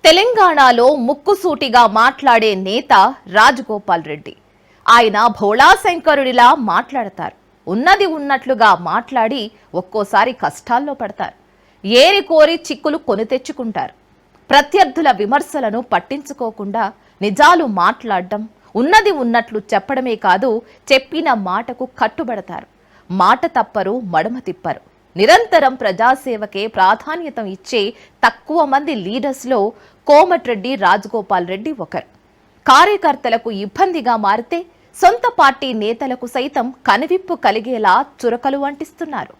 తెలంగాణలో ముక్కుసూటిగా మాట్లాడే నేత రాజగోపాల్ రెడ్డి. ఆయన భోళాశంకరుడిలా మాట్లాడతారు. ఉన్నది ఉన్నట్లుగా మాట్లాడి ఒక్కోసారి కష్టాల్లో పడతారు. ఏరి కోరి చిక్కులు కొని తెచ్చుకుంటారు. ప్రత్యర్థుల విమర్శలను పట్టించుకోకుండా నిజాలు మాట్లాడడం, ఉన్నది ఉన్నట్లు చెప్పడమే కాదు, చెప్పిన మాటకు కట్టుబడతారు. మాట తప్పరు, మడమ తిప్పరు. నిరంతరం ప్రజాసేవకే ప్రాధాన్యత ఇచ్చే తక్కువ మంది లీడర్స్లో కోమటిరెడ్డి రాజగోపాల్ రెడ్డి ఒకరు. కార్యకర్తలకు ఇబ్బందిగా మారితే సొంత పార్టీ నేతలకు సైతం కనువిప్పు కలిగేలా చురకలు అంటిస్తున్నారు.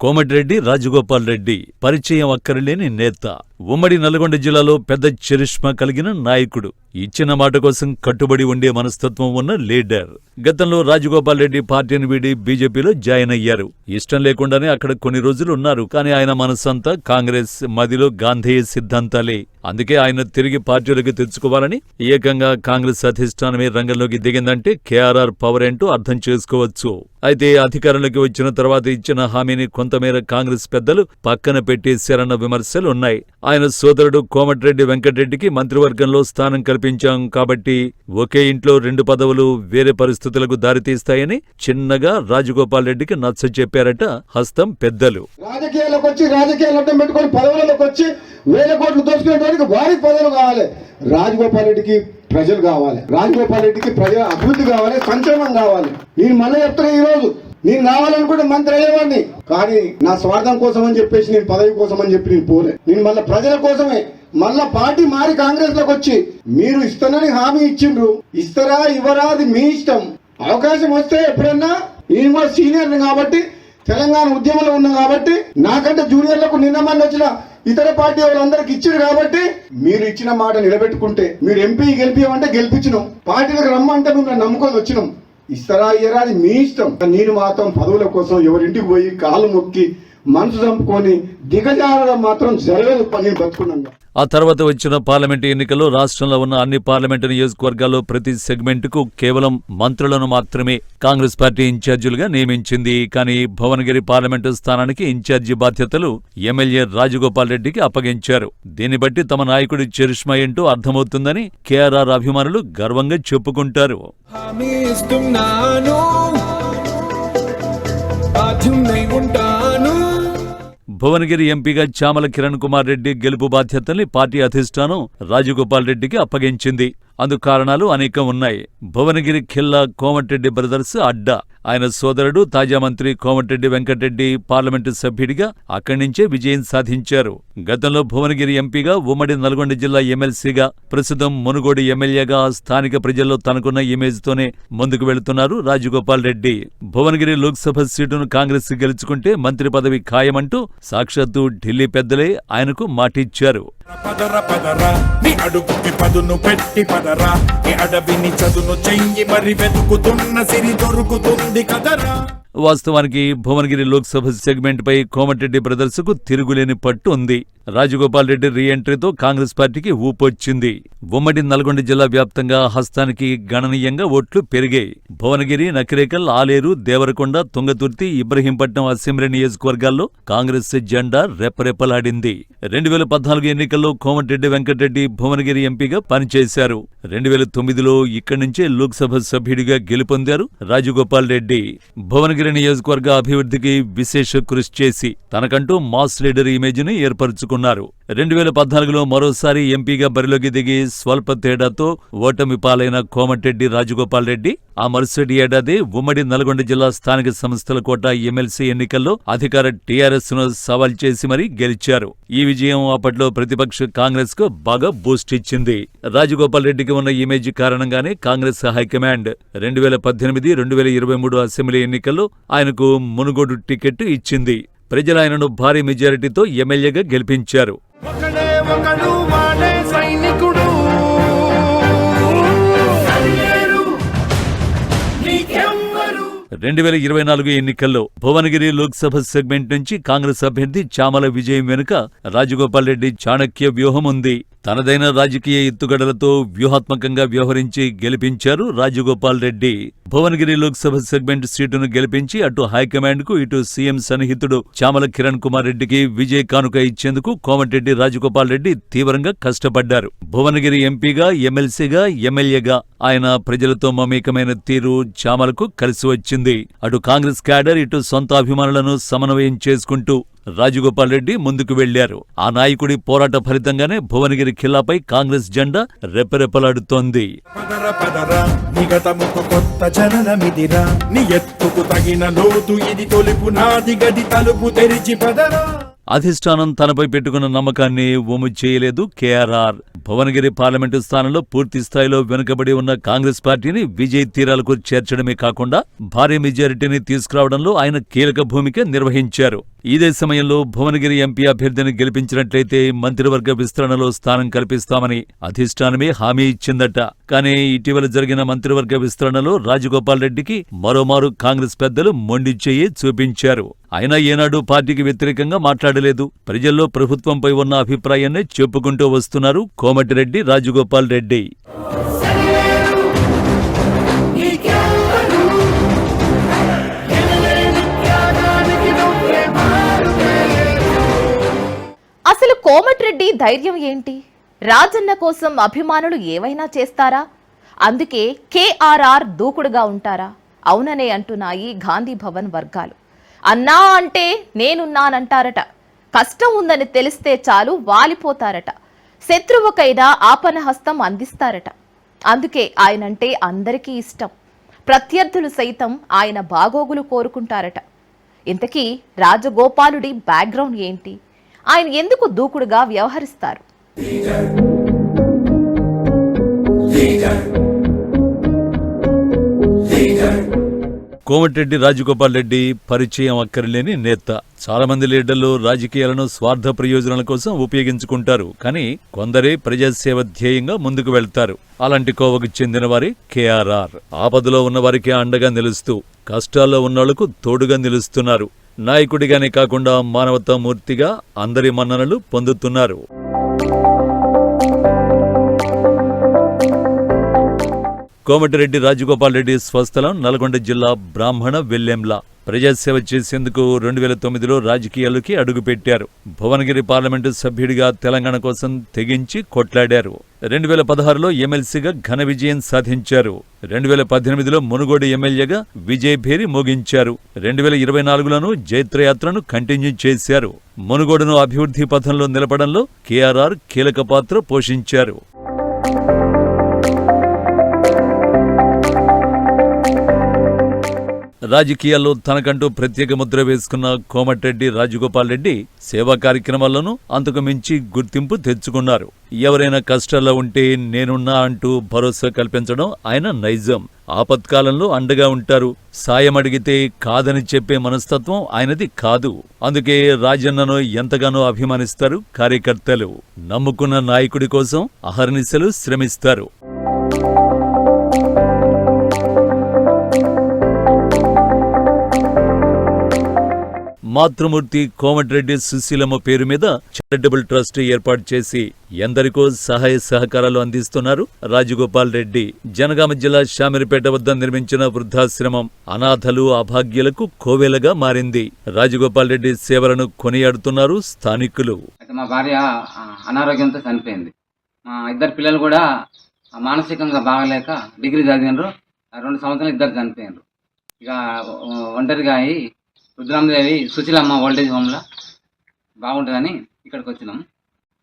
కోమటిరెడ్డి రాజగోపాల్ రెడ్డి పరిచయం అక్కరలేని నేత. ఉమ్మడి నల్గొండ జిల్లాలో పెద్ద చరిష్మా కలిగిన నాయకుడు. ఇచ్చిన మాట కోసం కట్టుబడి ఉండే మనస్తత్వం ఉన్న లీడర్. గతంలో రాజగోపాల్ రెడ్డి పార్టీని వీడి బీజేపీలో జాయిన్ అయ్యారు. ఇష్టం లేకుండానే అక్కడ కొన్ని రోజులు ఉన్నారు. కానీ ఆయన మనసంతా కాంగ్రెస్, మదిలో గాంధేయ సిద్ధాంతాలే. అందుకే ఆయన తిరిగి పార్టీలోకి తెచ్చుకోవాలని ఏకంగా కాంగ్రెస్ అధిష్టానమే రంగంలోకి దిగిందంటే కేఆర్ఆర్ పవర్ ఏంటో అర్థం చేసుకోవచ్చు. అయితే అధికారంలోకి వచ్చిన తర్వాత ఇచ్చిన హామీని కొంతమేర కాంగ్రెస్ పెద్దలు పక్కన పెట్టేశారన్న విమర్శలు ఉన్నాయి. ఆయన సోదరుడు కోమటిరెడ్డి వెంకటరెడ్డికి మంత్రివర్గంలో స్థానం కల్పించాం కాబట్టి ఒకే ఇంట్లో 2 పదవులు వేరే పరిస్థితులకు దారితీస్తాయని చిన్నగా రాజగోపాల్ రెడ్డికి నచ్చ చెప్పారట హస్తం పెద్దలు. రాజకీయాలకు వచ్చి రాజకీయాలు అడ్డం పెట్టుకుని పదవులకు వచ్చి వేల కోట్లు దోచుకునేటానికి వారికి పదవులు కావాలి. రాజగోపాల్ రెడ్డికి ప్రజలు కావాలి. రాజగోపాల్ రెడ్డికి ప్రజల అభివృద్ధి కావాలి, సంక్షేమం కావాలి. నేను మళ్ళీ చెప్తున్నా, ఈ రోజు నేను కావాలనుకుంటే మంత్రి అయ్యేవాడిని. కానీ నా స్వార్థం కోసం అని చెప్పేసి, నేను పదవి కోసం అని చెప్పి నేను పోలే. నేను మళ్ళీ ప్రజల కోసమే మళ్ళా పార్టీ మారి కాంగ్రెస్ లోకి వచ్చి, మీరు ఇస్తానని హామీ ఇచ్చిండ్రు, ఇస్తారా ఇవ్వరా అది మీ ఇష్టం. అవకాశం వస్తే ఎప్పుడన్నా, నేను కూడా సీనియర్ కాబట్టి తెలంగాణ ఉద్యమంలో ఉన్నా కాబట్టి, నాకంటే జూనియర్లకు నిన్న మంది వచ్చిన ఇతర పార్టీ వాళ్ళందరికి ఇచ్చారు కాబట్టి, మీరు ఇచ్చిన మాట నిలబెట్టుకుంటే, మీరు ఎంపీ గెలిపియమంటే గెలిపించినాం, పార్టీలకు రమ్మంటే మేము నమ్ముకొని వచ్చినాం. ఇస్తారా ఇయ్యరా అది మీ ఇష్టం. నేను మాత్రం పదవుల కోసం ఎవరింటికి పోయి కాలు మొక్కి మనసు చంపుకొని దిగజారడం మాత్రం జరగదు. నేను బతుకున్నాను. ఆ తర్వాత వచ్చిన పార్లమెంటు ఎన్నికల్లో రాష్ట్రంలో ఉన్న అన్ని పార్లమెంటు నియోజకవర్గాల్లో ప్రతి సెగ్మెంటుకు కేవలం మంత్రులను మాత్రమే కాంగ్రెస్ పార్టీ ఇన్ఛార్జీలుగా నియమించింది. కానీ భువనగిరి పార్లమెంటు స్థానానికి ఇన్ఛార్జి బాధ్యతలు ఎమ్మెల్యే రాజగోపాల్ రెడ్డికి అప్పగించారు. దీన్ని బట్టి తమ నాయకుడి చరిష్మా ఏంటో అర్థమవుతుందని కేఆర్ఆర్ అభిమానులు గర్వంగా చెప్పుకుంటారు. భువనగిరి ఎంపీగా చామల కిరణ్ కుమార్ రెడ్డి గెలుపు బాధ్యతల్ని పార్టీ అధిష్టానం రాజగోపాల్ రెడ్డికి అప్పగించింది. అందుకు కారణాలు అనేకం ఉన్నాయి. భువనగిరి ఖిల్లా కోమటిరెడ్డి బ్రదర్స్ అడ్డా. ఆయన సోదరుడు తాజా మంత్రి కోమటిరెడ్డి వెంకటరెడ్డి పార్లమెంటు సభ్యుడిగా అక్కడి నుంచే విజయం సాధించారు. గతంలో భువనగిరి ఎంపీగా, ఉమ్మడి నల్గొండ జిల్లా ఎమ్మెల్సీగా, ప్రస్తుతం మునుగోడు ఎమ్మెల్యేగా స్థానిక ప్రజల్లో తనకున్న ఇమేజ్ తోనే ముందుకు వెళుతున్నారు రాజగోపాల్ రెడ్డి. భువనగిరి లోక్సభ సీటును కాంగ్రెస్ గెలుచుకుంటే మంత్రి పదవి ఖాయమంటూ సాక్షాత్తు ఢిల్లీ పెద్దలే ఆయనకు మాటిచ్చారు. వాస్తవానికి భువనగిరి లోక్సభ సెగ్మెంట్ పై కోమటిరెడ్డి బ్రదర్స్ కు తిరుగులేని పట్టు ఉంది. రాజగోపాల్ రెడ్డి రీఎంట్రీతో కాంగ్రెస్ పార్టీకి ఊపొచ్చింది. ఉమ్మడి నల్గొండ జిల్లా వ్యాప్తంగా హస్తానికి గణనీయంగా ఓట్లు పెరిగాయి. భువనగిరి, నకిరేకల్, ఆలేరు, దేవరకొండ, తుంగతుర్తి, ఇబ్రహీంపట్నం అసెంబ్లీ నియోజకవర్గాల్లో కాంగ్రెస్ జెండా రెప్పరెప్పలాడింది. 2014 ఎన్నికల్లో కోమటిరెడ్డి వెంకటరెడ్డి భువనగిరి ఎంపీగా పనిచేశారు. 2009లో ఇక్కడి నుంచే లోక్సభ సభ్యుడిగా గెలుపొందారు రాజగోపాల్ రెడ్డి. భువనగిరి నియోజకవర్గ అభివృద్ధికి విశేష కృషి చేసి తనకంటూ మాస్ లీడర్ ఇమేజ్ ని ఏర్పరచుకున్నారు. 2014లో మరోసారి ఎంపీగా బరిలోకి దిగి స్వల్ప తేడాతో ఓటమి పాలైన కోమటిరెడ్డి రాజగోపాల్ రెడ్డి ఆ మరుసటి ఏడాది ఉమ్మడి నల్గొండ జిల్లా స్థానిక సంస్థల కోట ఎమ్మెల్సీ ఎన్నికల్లో అధికార టీఆర్ఎస్ ను సవాల్ చేసి మరీ గెలిచారు. ఈ విజయం అప్పట్లో ప్రతిపక్ష కాంగ్రెస్ కు బాగా బూస్ట్ ఇచ్చింది. రాజగోపాల్ రెడ్డికి ఉన్న ఇమేజ్ కారణంగానే కాంగ్రెస్ హైకమాండ్ 2018, 2023 అసెంబ్లీ ఎన్నికల్లో ఆయనకు మునుగోడు టికెట్ ఇచ్చింది. ప్రజలు ఆయనను భారీ మెజారిటీతో ఎమ్మెల్యేగా గెలిపించారు. 2024 ఎన్నికల్లో భువనగిరి లోక్సభ సెగ్మెంట్ నుంచి కాంగ్రెస్ అభ్యర్థి చామల విజయం వెనుక రాజగోపాల్ రెడ్డి చాణక్య వ్యూహం ఉంది. తనదైన రాజకీయ ఎత్తుగడలతో వ్యూహాత్మకంగా వ్యవహరించి గెలిపించారు రాజగోపాల్ రెడ్డి. భువనగిరి లోక్సభ సెగ్మెంట్ సీటును గెలిపించి అటు హైకమాండ్ కు ఇటు సీఎం సన్నిహితుడు చామల కిరణ్ కుమార్ రెడ్డికి విజయ కానుక ఇచ్చేందుకు కోమటిరెడ్డి రాజగోపాల్ రెడ్డి తీవ్రంగా కష్టపడ్డారు. భువనగిరి ఎంపీగా, ఎమ్మెల్సీగా, ఎమ్మెల్యేగా ఆయన ప్రజలతో మమేకమైన తీరు చామలకు కలిసి వచ్చింది. అటు కాంగ్రెస్ క్యాడర్, ఇటు సొంత అభిమానులను సమన్వయం చేసుకుంటూ రాజగోపాల్ రెడ్డి ముందుకు వెళ్లారు. ఆ నాయకుడి పోరాట ఫలితంగానే భువనగిరి ఖిల్లాపై కాంగ్రెస్ జెండా రెపరెపలాడుతోంది. అధిష్టానం తనపై పెట్టుకున్న నమ్మకాన్ని ఒమ్ము చేయలేదు కేఆర్ఆర్. భువనగిరి పార్లమెంటు స్థానంలో పూర్తి స్థాయిలో వెనుకబడి ఉన్న కాంగ్రెస్ పార్టీని విజయ్ తీరాలకు చేర్చడమే కాకుండా భారీ మెజారిటీని తీసుకురావడంలో ఆయన కీలక భూమిక నిర్వహించారు. ఇదే సమయంలో భువనగిరి ఎంపీ అభ్యర్థిని గెలిపించినట్లయితే మంత్రివర్గ విస్తరణలో స్థానం కల్పిస్తామని అధిష్టానమే హామీ ఇచ్చిందట. కానీ ఇటీవల జరిగిన మంత్రివర్గ విస్తరణలో రాజగోపాల్ రెడ్డికి మరోమారు కాంగ్రెస్ పెద్దలు మొండి చెయ్యి చూపించారు. అయినా ఏనాడు పార్టీకి వ్యతిరేకంగా మాట్లాడలేదు. ప్రజల్లో ప్రభుత్వంపై ఉన్న అభిప్రాయాన్ని చెప్పుకుంటూ వస్తున్నారు కోమటిరెడ్డి రాజగోపాల్ రెడ్డి. అసలు కోమటిరెడ్డి ధైర్యం ఏంటి? రాజన్న కోసం అభిమానులు ఏవైనా చేస్తారా? అందుకే కేఆర్ఆర్ దూకుడుగా ఉంటారా? అవుననే అంటున్నాయి గాంధీ భవన్ వర్గాలు. అన్నా అంటే నేనున్నానంటారట. కష్టం ఉందని తెలిస్తే చాలు వాలిపోతారట. శత్రువుకైనా ఆపనహస్తం అందిస్తారట. అందుకే ఆయనంటే అందరికీ ఇష్టం. ప్రత్యర్థులు సైతం ఆయన బాగోగులు కోరుకుంటారట. ఇంతకీ రాజగోపాలుడి బ్యాక్గ్రౌండ్ ఏంటి? ఆయన ఎందుకు దూకుడుగా వ్యవహరిస్తారు? కోమటిరెడ్డి రాజగోపాల్ రెడ్డి పరిచయం అక్కర్లేని నేత. చాలా మంది లీడర్లు రాజకీయాలను స్వార్థ ప్రయోజనాల కోసం ఉపయోగించుకుంటారు. కానీ కొందరే ప్రజాసేవ ధ్యేయంగా ముందుకు వెళ్తారు. అలాంటి కోవకు చెందిన వారి కేఆర్ఆర్. ఆపదలో ఉన్న వారికి అండగా నిలుస్తూ, కష్టాల్లో ఉన్నోళ్లకు తోడుగా నిలుస్తున్నారు. నాయకుడిగానే కాకుండా మానవతామూర్తిగా అందరి మన్ననలు పొందుతున్నారు. కోమటిరెడ్డి రాజగోపాల్ రెడ్డి స్వస్థలం నల్గొండ జిల్లా బ్రాహ్మణ వెల్లెంల. ప్రజాసేవ చేసేందుకు 2009లో రాజకీయాల్లోకి అడుగుపెట్టారు. భువనగిరి పార్లమెంటు సభ్యుడిగా తెలంగాణ కోసం తెగించి కొట్లాడారు. 2016లో ఎమ్మెల్సీగా ఘన విజయం సాధించారు. 2018లో మునుగోడు ఎమ్మెల్యేగా విజయభేరి మోగించారు. 2024లోనూ జైత్రయాత్రను కంటిన్యూ చేశారు. మునుగోడును అభివృద్ధి పథంలో నిలపడంలో కేఆర్ఆర్ కీలక పాత్ర పోషించారు. రాజకీయాల్లో తనకంటూ ప్రత్యేక ముద్ర వేసుకున్న కోమటిరెడ్డి రాజగోపాల్ రెడ్డి సేవా కార్యక్రమాల్లోనూ అంతకు మించి గుర్తింపు తెచ్చుకున్నారు. ఎవరైనా కష్టాల్లో ఉంటే నేనున్నా అంటూ భరోసా కల్పించడం ఆయన నైజం. ఆపత్కాలంలో అండగా ఉంటారు. సాయం అడిగితే కాదని చెప్పే మనస్తత్వం ఆయనది కాదు. అందుకే రాజన్నను ఎంతగానో అభిమానిస్తారు కార్యకర్తలు. నమ్ముకున్న నాయకుడి కోసం అహర్నిశలు శ్రమిస్తారు. మాతృమూర్తి కోమటిరెడ్డి సుశీలమ్మ పేరు మీద చారిటబుల్ ట్రస్ట్ ఏర్పాటు చేసి ఎందరికో సహాయ సహకారాలు అందిస్తున్నారు రాజగోపాల్ రెడ్డి. జనగామ జిల్లా శామిరిపేట వద్ద నిర్మించిన వృద్ధాశ్రమం అనాథలు, అభాగ్యులకు కోవెలగా మారింది. రాజగోపాల్ రెడ్డి సేవలను కొనియాడుతున్నారు స్థానికులు. మా భార్య అనారోగ్యంతో చనిపోయింది. మా ఇద్దరు పిల్లలు కూడా మానసికంగా బాగలేక డిగ్రీ చదివినారు. 2 సంవత్సరాలు ఇద్దరు చనిపోయినారు. ఇక ఒంటరిగా అయి రుద్రామదేవి సుశీలమ్మ ఓల్డేజ్ హోమ్లో బాగుంటుందని ఇక్కడికి వచ్చినాం.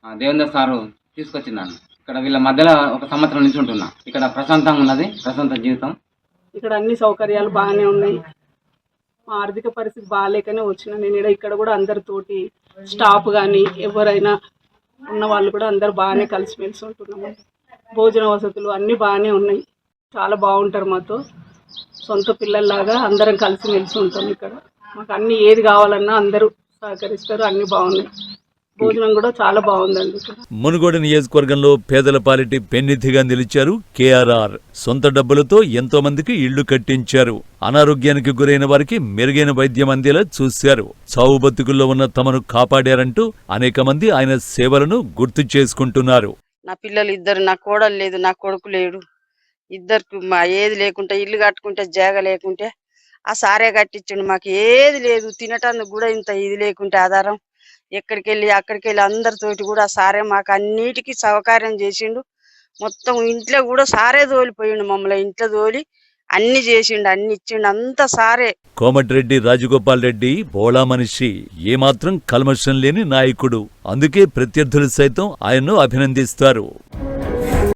దేవేంద్ర సారు తీసుకొచ్చినాను. ఇక్కడ వీళ్ళ మధ్యలో 1 సంవత్సరం నుంచి ఉంటున్నా. ఇక్కడ ప్రశాంతంగా ఉన్నది, ప్రశాంత జీవితం. ఇక్కడ అన్ని సౌకర్యాలు బాగానే ఉన్నాయి. మా ఆర్థిక పరిస్థితి బాగాలేకనే వచ్చిన నేను ఇక్కడ కూడా అందరితోటి స్టాఫ్ కానీ ఎవరైనా ఉన్న వాళ్ళు కూడా అందరు బాగానే కలిసిమెలిసి ఉంటున్నాము. భోజన వసతులు అన్నీ బాగానే ఉన్నాయి. చాలా బాగుంటారు. మాతో సొంత పిల్లల్లాగా అందరం కలిసిమెలిసి ఉంటాం. ఇక్కడ మాకు అన్ని ఏది కావాలన్నా అందరూ సహకరిస్తారు. అన్ని బాగున్నాయి. భోజనం కూడా చాలా బాగుందండి. మునుగోడు నియోజకవర్గంలో పేదల పాలిటి పెన్నిధిగా నిలిచారు కేఆర్ఆర్. సొంత డబ్బులతో ఎంతో మందికి ఇళ్లు కట్టించారు. అనారోగ్యానికి గురైన వారికి మెరుగైన వైద్యం అందేలా చూశారు. చావు బతుకుల్లో ఉన్న తమను కాపాడారంటూ అనేక మంది ఆయన సేవలను గుర్తు చేసుకుంటున్నారు. నా పిల్లలు ఇద్దరు, నా కోడలు లేదు, నా కొడుకు లేడు. ఇద్దరికి మా ఏది లేకుంటే, ఇల్లు కట్టుకుంటే జాగ లేకుంటే ఆ సారే కట్టించిండు. మాకు ఏది లేదు, తినటానికి కూడా ఇంత ఇది లేకుంటే ఆధారం. ఎక్కడికి వెళ్ళి అక్కడికి వెళ్ళి అందరితోటి కూడా సారే మాకు అన్నిటికీ సహకారం చేసిండు. మొత్తం ఇంట్లో కూడా సారే తోలిపోయిండు, మమ్మల్ని ఇంట్లో తోలి అన్ని చేసిండు, అన్ని ఇచ్చిండు, అంతా సారే. కోమటిరెడ్డి రాజగోపాల్ రెడ్డి బోళా మనిషి, ఏమాత్రం కల్మషం లేని నాయకుడు. అందుకే ప్రత్యర్థులు సైతం ఆయన్ను అభినందిస్తారు.